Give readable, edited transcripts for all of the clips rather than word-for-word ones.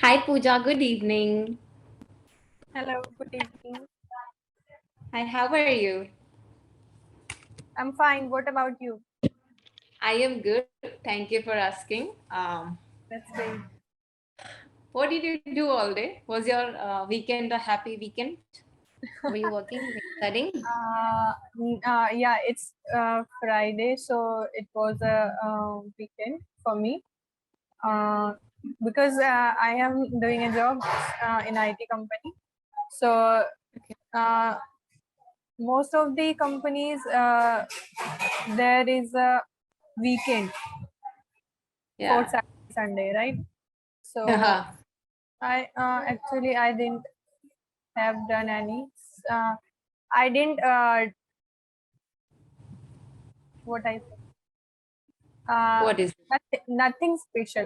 Hi Pooja, good evening. Hello, good evening. Hi, how are you? I'm fine. What about you? I am good. Thank you for asking. That's great. What did you do all day? Was your weekend a happy weekend? Were you working, studying? Yeah, it's Friday, so it was a weekend for me. Uh, because I am doing a job in IT company. So Okay. uh, most of the companies there is a weekend for Yeah. Saturday, Sunday, right? So I didn't have done any. Uh, I didn't what I say. What is it? Nothing special.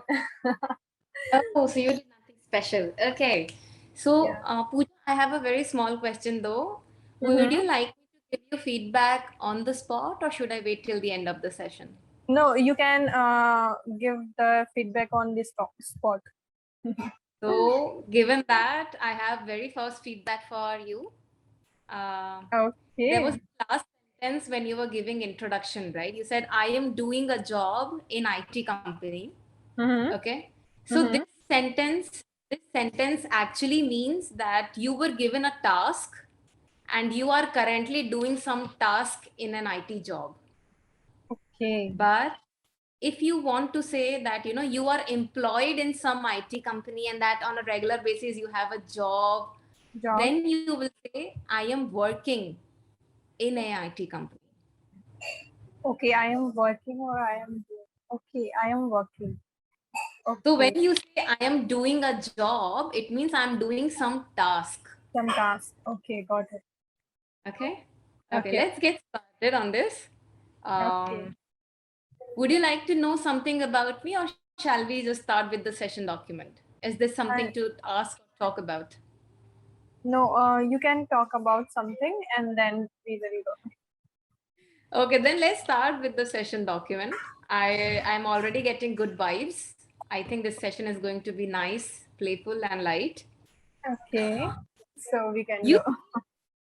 Oh, so you did nothing special. Okay. So, Yeah. Pooja, I have a very small question though. Would Mm-hmm. you like me to give you feedback on the spot or should I wait till the end of the session? No, you can give the feedback on this spot. So, given that, I have very first feedback for you. Uh, there was Okay. a last sentence when you were giving introduction, right? You said, I am doing a job in IT company. Mm-hmm. Okay. So Mm-hmm. this sentence actually means that you were given a task and you are currently doing some task in an IT job. Okay. But if you want to say that you are employed in some IT company and that on a regular basis you have a job, Job. then you will say I am working in a IT company. Okay, I am working or I am doing. Okay, I am working. So when Okay. you say I am doing a job, it means I'm doing some task. Some task. Okay, got it. Okay. Okay, Okay. let's get started on this. Okay. Um, would you like to know something about me, or shall we just start with the session document? Is this something I, to ask or talk about? no, you can talk about something and then we will go. Okay, then let's start with the session document. I'm already getting good vibes. I think this session is going to be nice, playful, and light. Okay. So we can You go.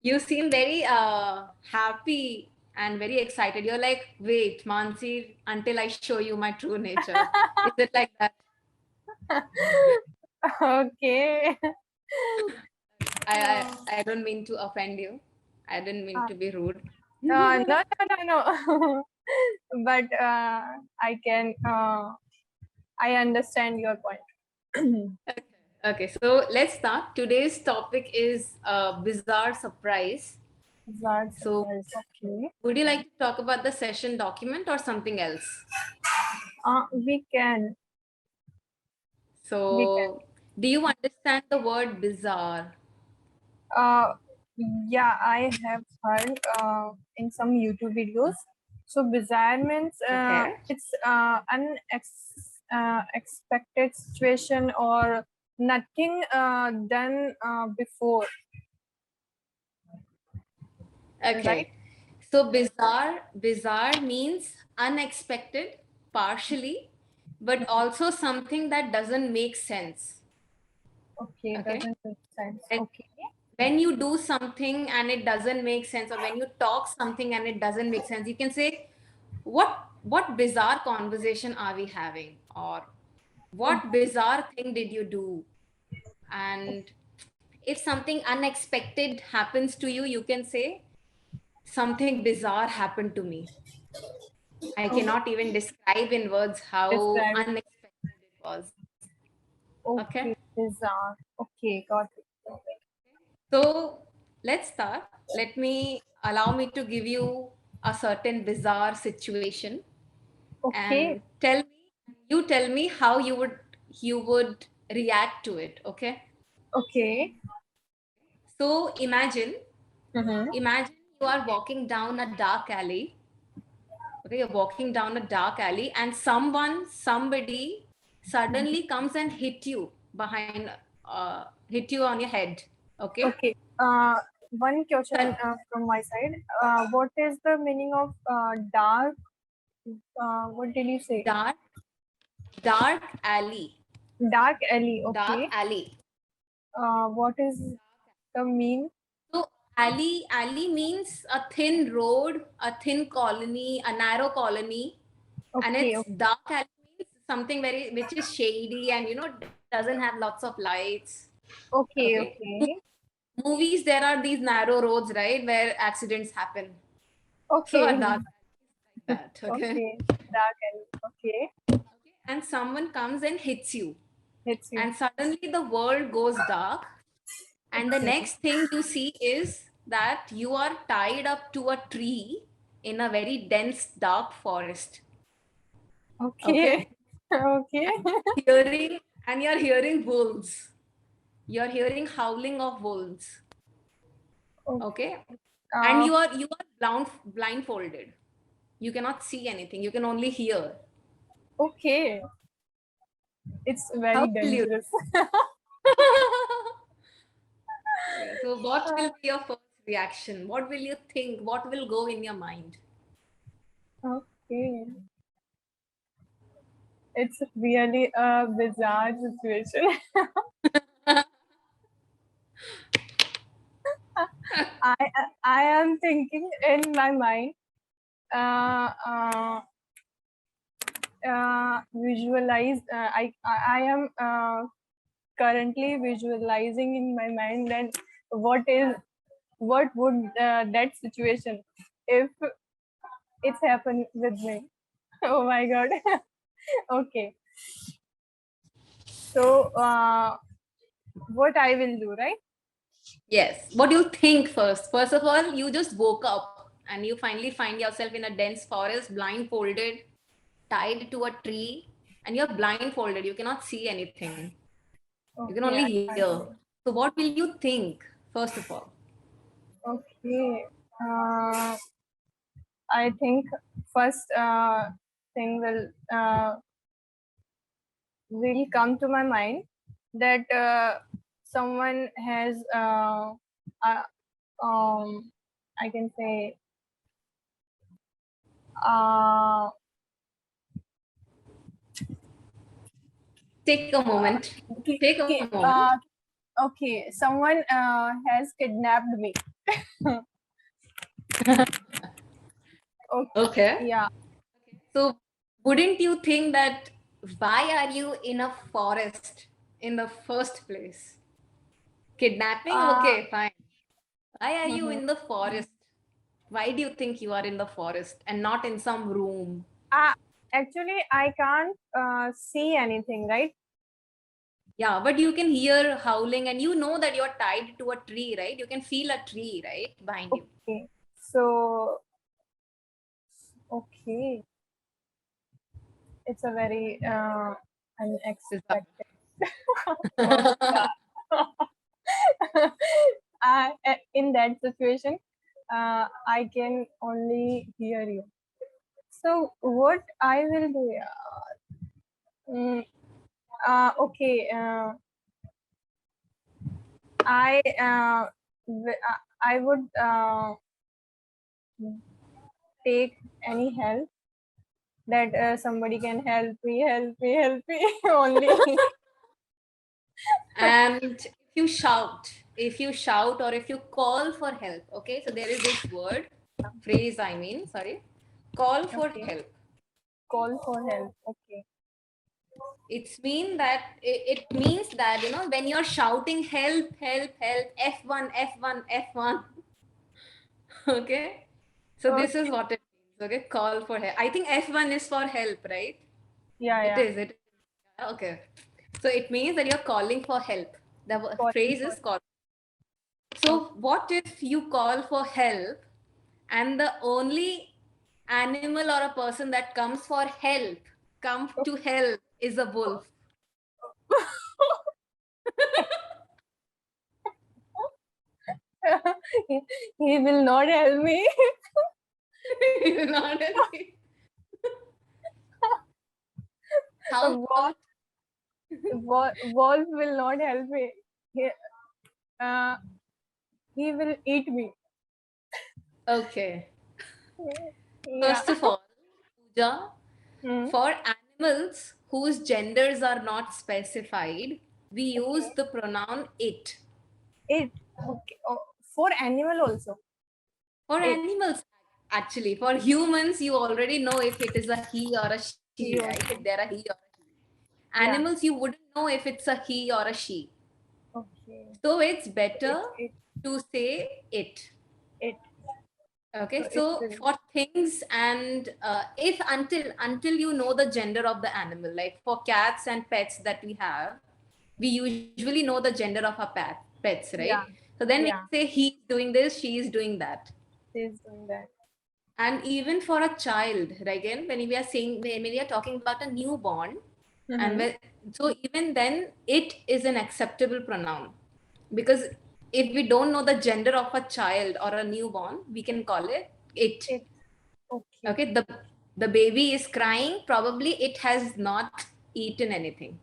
you seem very happy and very excited. You're like, wait, Mansi, until I show you my true nature. Is it like that? Okay. I don't mean to offend you. I didn't mean Uh, to be rude. no, no, no, no. But I can, I understand your point. Okay. Okay, so let's start. Today's topic is a bizarre surprise. That's So, okay. would you like to talk about the session document or something else? We can, we can. So, do you understand the word bizarre? Uh, yeah, I have heard in some YouTube videos. So bizarre means Okay. it's expected situation or nothing done before, right? Okay. So bizarre means unexpected, partially, but also something that doesn't make sense. Okay, Okay. doesn't make sense. When Okay. when you do something and it doesn't make sense, or when you talk something and it doesn't make sense, you can say, what bizarre conversation are we having? Or what bizarre thing did you do? And if something unexpected happens to you, you can say, something bizarre happened to me. I Okay. cannot even describe in words how Describe. unexpected it was. Okay. Okay, bizarre. Okay, got it. Okay. So let's start. Allow me to give you a certain bizarre situation Okay. and tell me how you would react to it. Okay. Okay. So Mm-hmm. imagine you are walking down a dark alley. Okay, you're walking down a dark alley and somebody suddenly comes and hit you on your head. Okay. Okay. One So question from my side. What is the meaning of dark? What did you say? dark dark alley. Dark alley. Dark Okay. alley. What is the mean? So alley means a thin road, a thin colony, a narrow colony, and Okay. it's dark alley means something very which is shady and doesn't have lots of lights. Okay. Okay. Okay. Movies, there are these narrow roads, right, where accidents happen. So a Okay. dark alley is like that. Okay. Okay. Dark alley. Okay. Okay. And someone comes and hits you, Hits you. and suddenly the world goes dark, and the Okay. next thing you see is that you are tied up to a tree in a very dense dark forest. Okay. Okay. Okay. Hearing and you're hearing wolves, you're hearing howling of wolves. Okay. Okay. And Uh, you are blindfolded, you cannot see anything, you can only hear. okay. It's very How will you dangerous. Okay, so what will be your first reaction? What will you think? What will go in your mind? Okay. It's really a bizarre situation. I I am thinking in my mind. Uh, uh, Visualize. I am currently visualizing in my mind that what would that situation if it's happened with me. Oh my god. Okay. So what I will do, right? Yes. What do you think first? First of all, you just woke up and you finally find yourself in a dense forest, blindfolded, tied to a tree, and you're blindfolded. You cannot see anything. You can Okay, only I hear. can't. So, what will you think, first of all? Okay. I think first thing will come to my mind that someone has uh, I can say uh, Take a moment. Take a okay, moment. okay, someone has kidnapped me. Okay, Okay. yeah. So, wouldn't you think that why are you in a forest in the first place? Kidnapping? Uh, Okay, fine. Why are you mhm. in the forest? Why do you think you are in the forest and not in some room? uh, Actually, I can't see anything, right? Yeah, but you can hear howling and you know that you're tied to a tree, right? You can feel a tree, right, behind you. Okay, so okay, it's a very Bizarre. unexpected. Oh my god. In that situation, I can only hear you. So what I will do? Mm, okay. I I would take any help that somebody can help me only. And if you shout or if you call for help, okay, so there is this word, phrase, I mean, sorry, call for Okay, help. call for help. Okay, It means that when you're shouting help, help, help, F1, F1, F1. Okay. So this is okay. what it means. Okay, call for help. I think F1 is for help, right? Yeah, It yeah. is. It. Okay. So it means that you're calling for help. The Calling phrase for is call. help. So what if you call for help and the only animal or a person that comes for help, come to help, is a wolf? he, he will not help me. Not a- How Wolf, about wolf will not help me. He, uh, he will eat me. okay? Yeah. First of all, Pooja, Hmm. for animals animals whose genders are not specified, we use Okay. the pronoun it. It. Okay. Oh, for animal also. For It. animals, actually. For humans, you already know if it is a he or a she, He right? If also. they're a he or a she. Yeah. Animals, you wouldn't know if it's a he or a she. Okay. So it's It. better It. to say it. It. So Okay, it so will. for things and if until you know the gender of the animal, like for cats and pets that we have, we usually know the gender of our pets, right? Yeah. So then we can Yeah. say he's doing this, she is doing that. He's doing that. And even for a child, right? Again, when we are saying when we are talking about a newborn, and Mm-hmm. when, so even then it is an acceptable pronoun, because if we don't know the gender of a child or a newborn, we can call it it. It. Okay. Okay, the baby is crying, probably it has not eaten anything.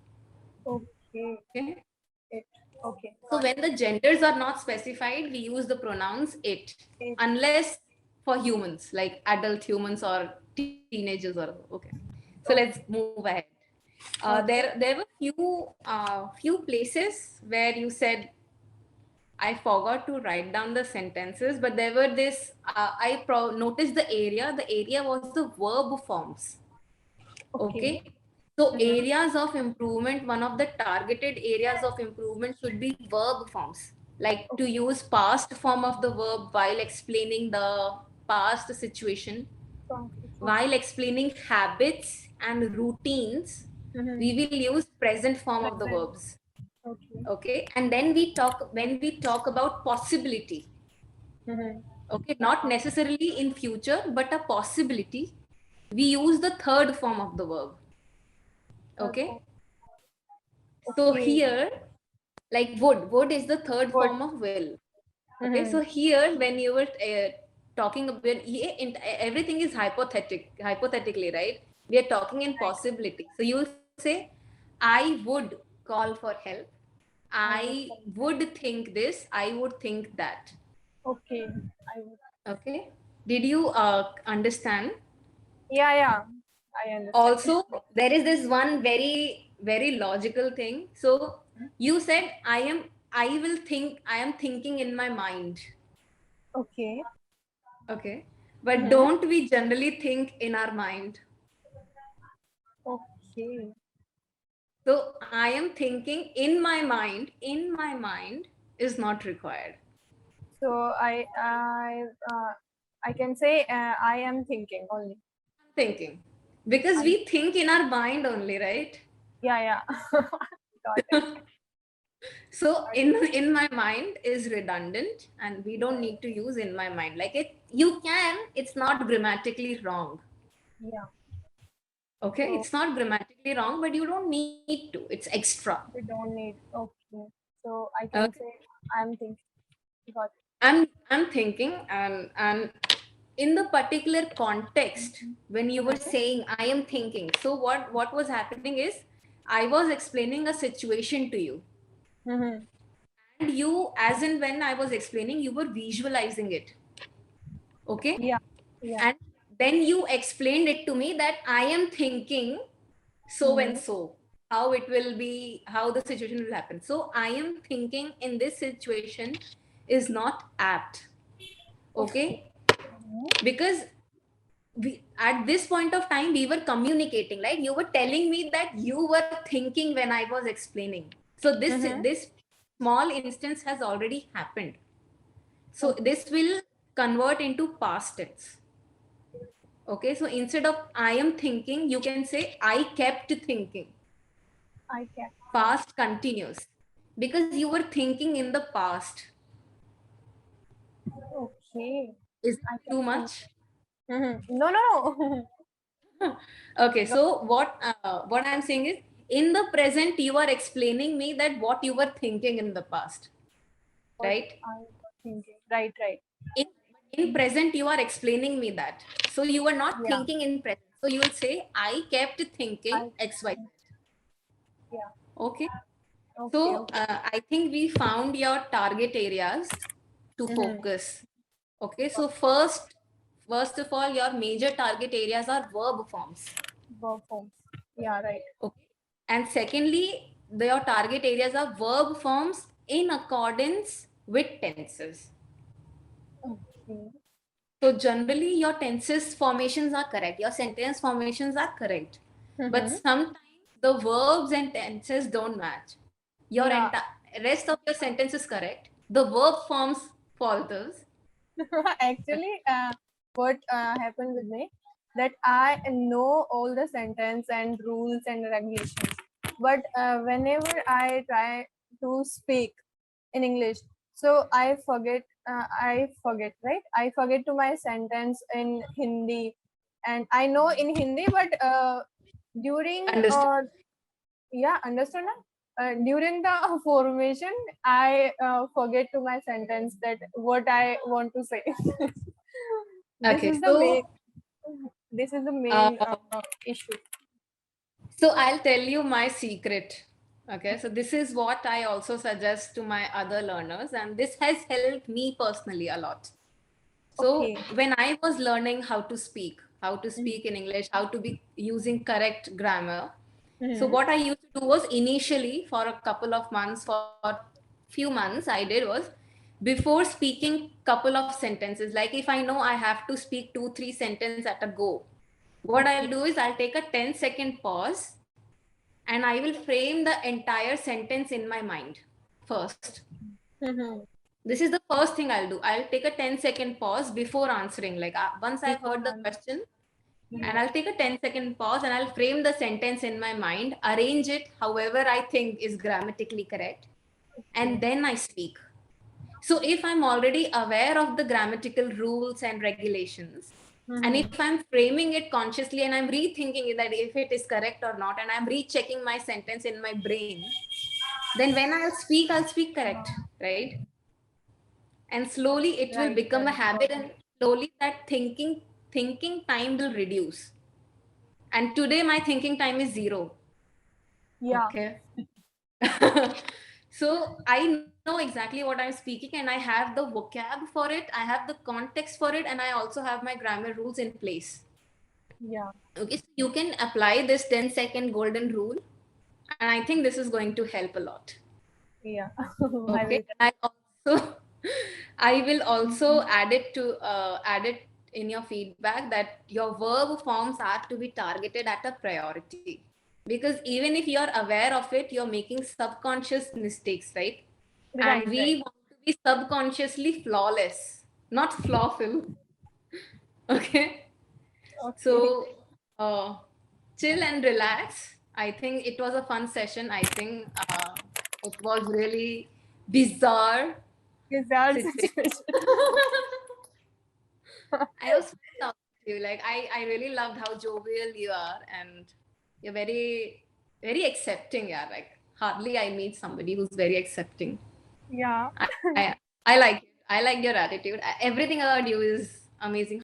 Okay. Okay, It. Okay. so Got when the genders are not specified, we use the pronouns it, it. unless for humans like adult humans or teenagers or okay. So let's Okay. move ahead. Okay. There were few places where you said, I forgot to write down the sentences, but there were this. Noticed the area. The area was the verb forms. Okay. Okay. So Mm-hmm. areas of improvement. One of the targeted areas of improvement should be verb forms, like to Okay. use past form of the verb while explaining the past situation, Concrete. while Okay. explaining habits and routines. Mm-hmm. We will use present form of the Present. verbs. Okay. Okay, and then we talk when we talk about possibility. Mm-hmm. Okay, not necessarily in future, but a possibility. We use the third form of the verb. Third Okay, form. so Okay. here, like would is the third Good. form of will. Okay, Mm-hmm. so here when you were talking about everything is hypothetically, right? We are talking in Right. possibility. So you will say, I would call for help. I would. I would think this. I would think that. Okay. I would. Okay. Did you understand? Yeah. Yeah. I understand. Also, there is this one very logical thing. So you said, I will think, I am thinking in my mind. Okay. Okay. But Mm-hmm. don't we generally think in our mind? Okay. So I am thinking in my mind is not required. So I can say I am thinking only. Thinking. Because I'm. we think in our mind only, right? Yeah. Yeah. Got it. So Got in my mind is redundant, and we don't need to use in my mind. Like it, you can, it's not grammatically wrong. it. Yeah. Okay, So it's not grammatically wrong, but you don't need to. It's extra. we don't need. Okay. So I can Okay. say I'm thinking. Got it. I'm thinking, and in the particular context when you were Mm-hmm. saying I am thinking, so what was happening is I was explaining a situation to you, Mm-hmm. and you, as in when I was explaining, you were visualizing it. Okay, Yeah. Yeah. and then you explained it to me that I am thinking so and Mm-hmm. so, how it will be, how the situation will happen. So I am thinking in this situation is not apt. Okay. Okay, Mm-hmm. because we, at this point of time we were communicating, right? You were telling me that you were thinking when I was explaining. So Mm-hmm. this small instance has already happened, so Okay. this will convert into past tense. Okay, so instead of I am thinking, you can say I kept thinking. I can. Past continuous, because you were thinking in the past. Okay. Is it I can too think. much? Mm-hmm. No. No. No. Okay, Got- so what I'm saying is, in the present you are explaining me that what you were thinking in the past, what right? I was thinking. Right. Right. in in present you are explaining me that, so you are not Yeah. thinking in present, so you will say I kept thinking I. xyz. Yeah. Okay, Okay. so Okay. I think we found your target areas to Mm-hmm. focus. Okay, so first of all, your major target areas are verb forms. Verb forms. Yeah, right. Okay. And secondly, your target areas are verb forms in accordance with tenses. Okay. So generally your tenses formations are correct, your sentence formations are correct, but Mm-hmm. sometimes the verbs and tenses don't match. Your Yeah. rest of your sentence is correct, the verb forms falters. Actually, what happened with me, that I know all the sentence and rules and regulations, but whenever I try to speak in English, so I forget, right? I forget to my sentence in Hindi, and I know in Hindi, but during Understood. yeah, understand na? During the formation, I forget to my sentence that what I want to say. this Okay, is the main. so This is the uh, main issue. so I'll tell you my secret. Okay, so this is what I also suggest to my other learners, and this has helped me personally a lot. So Okay. when I was learning how to Mm-hmm. speak in English, how to be using correct grammar. So Mm-hmm. what I used to do was initially for a couple of months, for few months, I did was before speaking couple of sentences, like if I know I have to speak 2, 3 sentences at a go, what I'll Okay. do is I'll take a 10-second pause and I will frame the entire sentence in my mind first. Mm-hmm. This is the first thing I'll do. I'll take a 10-second pause before answering. Like once I've Before heard the one. question, and Yeah. I'll take a 10-second pause and I'll frame the sentence in my mind, arrange it however I think is grammatically correct, and Okay. then I speak. So if I'm already aware of the grammatical rules and regulations, and Mm-hmm. if I'm framing it consciously and I'm rethinking it that if it is correct or not, and I'm rechecking my sentence in my brain, then when I'll speak correct, right? And slowly it will Right. become a Right. habit, and slowly that thinking time will reduce. And today my thinking time is 0. Yeah. Okay. So I know exactly what I'm speaking and I have the vocab for it, I have the context for it, and I also have my grammar rules in place. Yeah. Okay, so you can apply this 10-second golden rule, and I think this is going to help a lot. Yeah. I Okay. will. I also I will also add it in your feedback that your verb forms are to be targeted at a priority. Because even if you're aware of it, you're making subconscious mistakes, right? And Right. Right. we want to be subconsciously flawless, not flawful. Okay. Okay. So chill and relax. I think it was a fun session. I think it was really bizarre Bizarre situation. situation. I was talking to you. Like I really loved how jovial you are, and you're very, very accepting. Yeah, like hardly I meet somebody who's very accepting. Yeah. I I like it. I like your attitude. Everything about you is amazing.